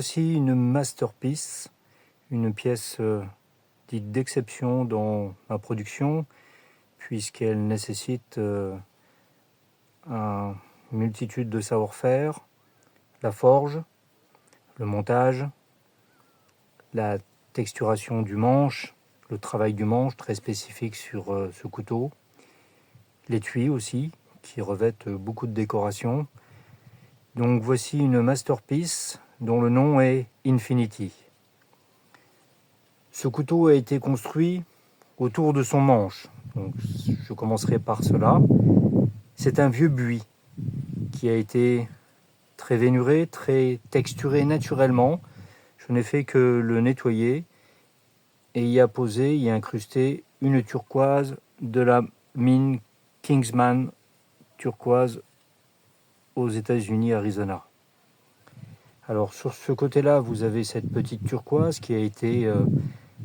voici une masterpiece, une pièce dite d'exception dans ma production, puisqu'elle nécessite une multitude de savoir-faire, la forge, le montage, la texturation du manche, le travail du manche très spécifique sur ce couteau, l'étui aussi, qui revêtent beaucoup de décoration. Donc voici une masterpiece dont le nom est Infinity. Ce couteau a été construit autour de son manche. Donc, je commencerai par cela. C'est un vieux buis qui a été très vénuré, très texturé naturellement. Je n'ai fait que le nettoyer et y incruster une turquoise de la mine Kingsman turquoise aux États-Unis, Arizona. Alors sur ce côté-là, vous avez cette petite turquoise qui a été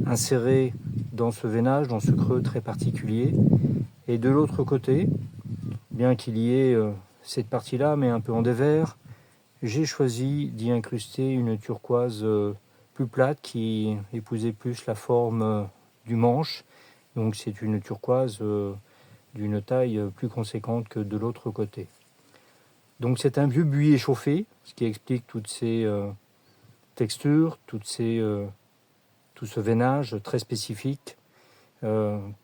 insérée dans ce veinage, dans ce creux très particulier. Et de l'autre côté, bien qu'il y ait cette partie-là, mais un peu en dévers, j'ai choisi d'y incruster une turquoise plus plate qui épousait plus la forme du manche. Donc c'est une turquoise d'une taille plus conséquente que de l'autre côté. Donc c'est un vieux buis échauffé, ce qui explique toutes ces textures, tout ce veinage très spécifique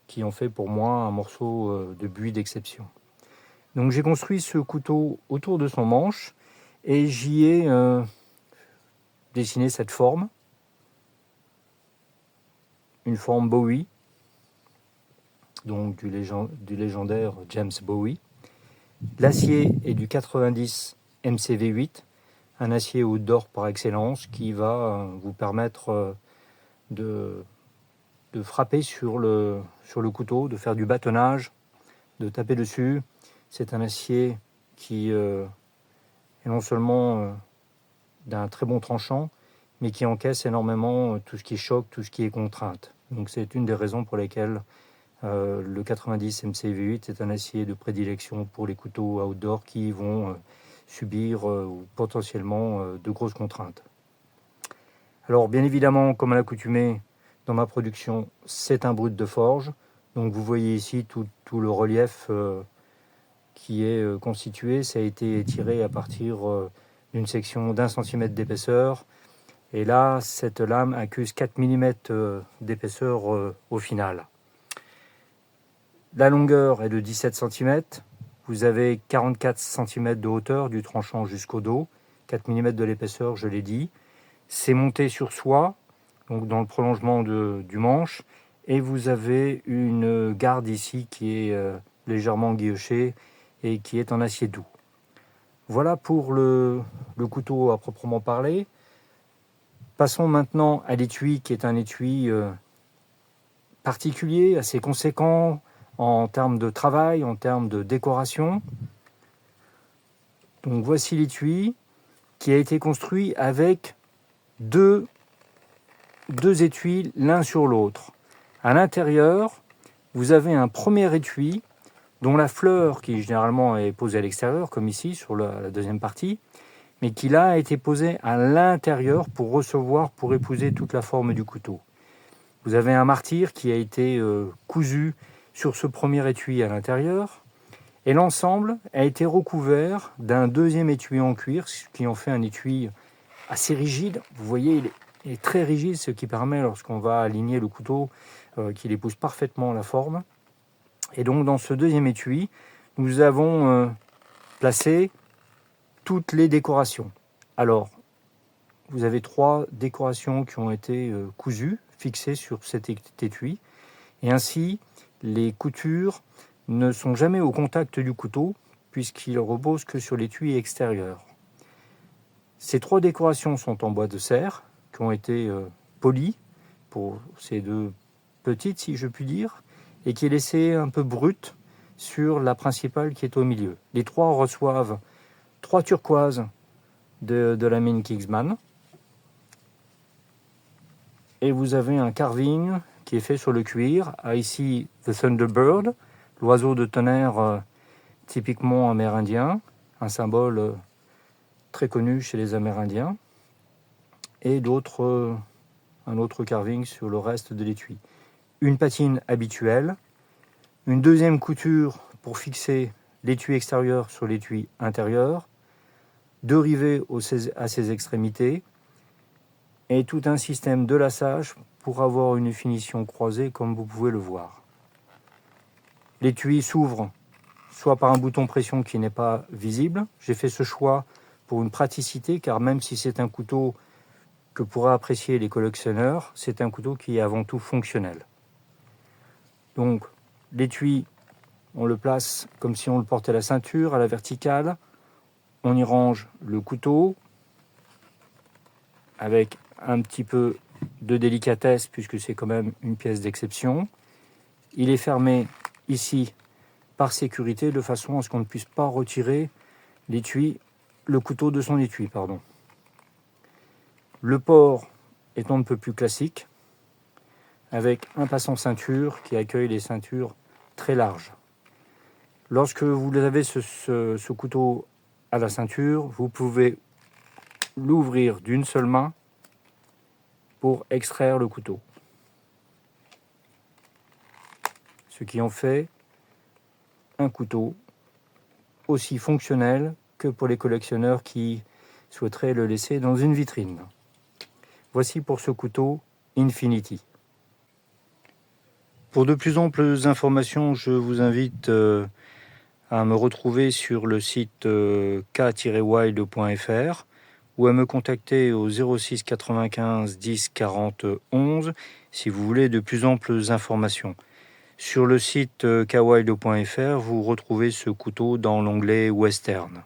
qui en fait pour moi un morceau de buis d'exception. Donc j'ai construit ce couteau autour de son manche et j'y ai dessiné cette forme, une forme Bowie, donc du légendaire James Bowie. L'acier est du 90 MCV8, un acier haute d'or par excellence qui va vous permettre de frapper sur le couteau, de faire du bâtonnage, de taper dessus. C'est un acier qui est non seulement d'un très bon tranchant, mais qui encaisse énormément tout ce qui choque, tout ce qui est contrainte. Donc c'est une des raisons pour lesquelles le 90 MCV8 est un acier de prédilection pour les couteaux outdoor qui vont subir potentiellement de grosses contraintes. Alors bien évidemment, comme à l'accoutumée dans ma production, c'est un brut de forge. Donc vous voyez ici tout le relief qui est constitué. Ça a été tiré à partir d'une section d'1 cm d'épaisseur. Et là, cette lame accuse 4 mm d'épaisseur au final. La longueur est de 17 cm. Vous avez 44 cm de hauteur du tranchant jusqu'au dos. 4 mm de l'épaisseur, je l'ai dit. C'est monté sur soie, donc dans le prolongement du manche. Et vous avez une garde ici qui est légèrement guillochée et qui est en acier doux. Voilà pour le couteau à proprement parler. Passons maintenant à l'étui, qui est un étui particulier, assez conséquent en termes de travail, en termes de décoration. Donc voici l'étui qui a été construit avec deux étuis l'un sur l'autre. À l'intérieur, vous avez un premier étui dont la fleur, qui généralement est posée à l'extérieur, comme ici sur la deuxième partie, mais qui là a été posée à l'intérieur pour épouser toute la forme du couteau. Vous avez un martyr qui a été cousu sur ce premier étui à l'intérieur, et l'ensemble a été recouvert d'un deuxième étui en cuir, ce qui en fait un étui assez rigide. Vous voyez, il est très rigide, ce qui permet, lorsqu'on va aligner le couteau, qu'il épouse parfaitement la forme. Et donc, dans ce deuxième étui, nous avons placé toutes les décorations. Alors, vous avez 3 décorations qui ont été cousues, fixées sur cet étui. Et ainsi, les coutures ne sont jamais au contact du couteau, puisqu'il repose que sur l'étui extérieur. Ces 3 décorations sont en bois de serre, qui ont été polies pour ces 2 petites, si je puis dire, et qui est laissée un peu brute sur la principale qui est au milieu. Les 3 reçoivent 3 turquoises de la mine Kingsman. Et vous avez un carving qui est fait sur le cuir. Ici, The Thunderbird, l'oiseau de tonnerre typiquement amérindien, un symbole très connu chez les Amérindiens. et un autre carving sur le reste de l'étui. Une patine habituelle, une deuxième couture pour fixer l'étui extérieur sur l'étui intérieur, 2 rivets à ses extrémités et tout un système de lassage pour avoir une finition croisée comme vous pouvez le voir. L'étui s'ouvre soit par un bouton pression qui n'est pas visible. J'ai fait ce choix pour une praticité car même si c'est un couteau que pourraient apprécier les collectionneurs, c'est un couteau qui est avant tout fonctionnel. Donc l'étui, on le place comme si on le portait à la ceinture, à la verticale. On y range le couteau avec un petit peu de délicatesse puisque c'est quand même une pièce d'exception. Il est fermé ici par sécurité de façon à ce qu'on ne puisse pas retirer le couteau de son étui. Le port est un peu plus classique avec un passant ceinture qui accueille les ceintures très larges. Lorsque vous avez ce couteau à la ceinture, vous pouvez l'ouvrir d'une seule main pour extraire le couteau. Ce qui en fait un couteau aussi fonctionnel que pour les collectionneurs qui souhaiteraient le laisser dans une vitrine. Voici pour ce couteau Infinity. Pour de plus amples informations, je vous invite à me retrouver sur le site k-wild.fr ou à me contacter au 06 95 10 40 11 si vous voulez de plus amples informations. Sur le site kwild.fr, vous retrouvez ce couteau dans l'onglet Western.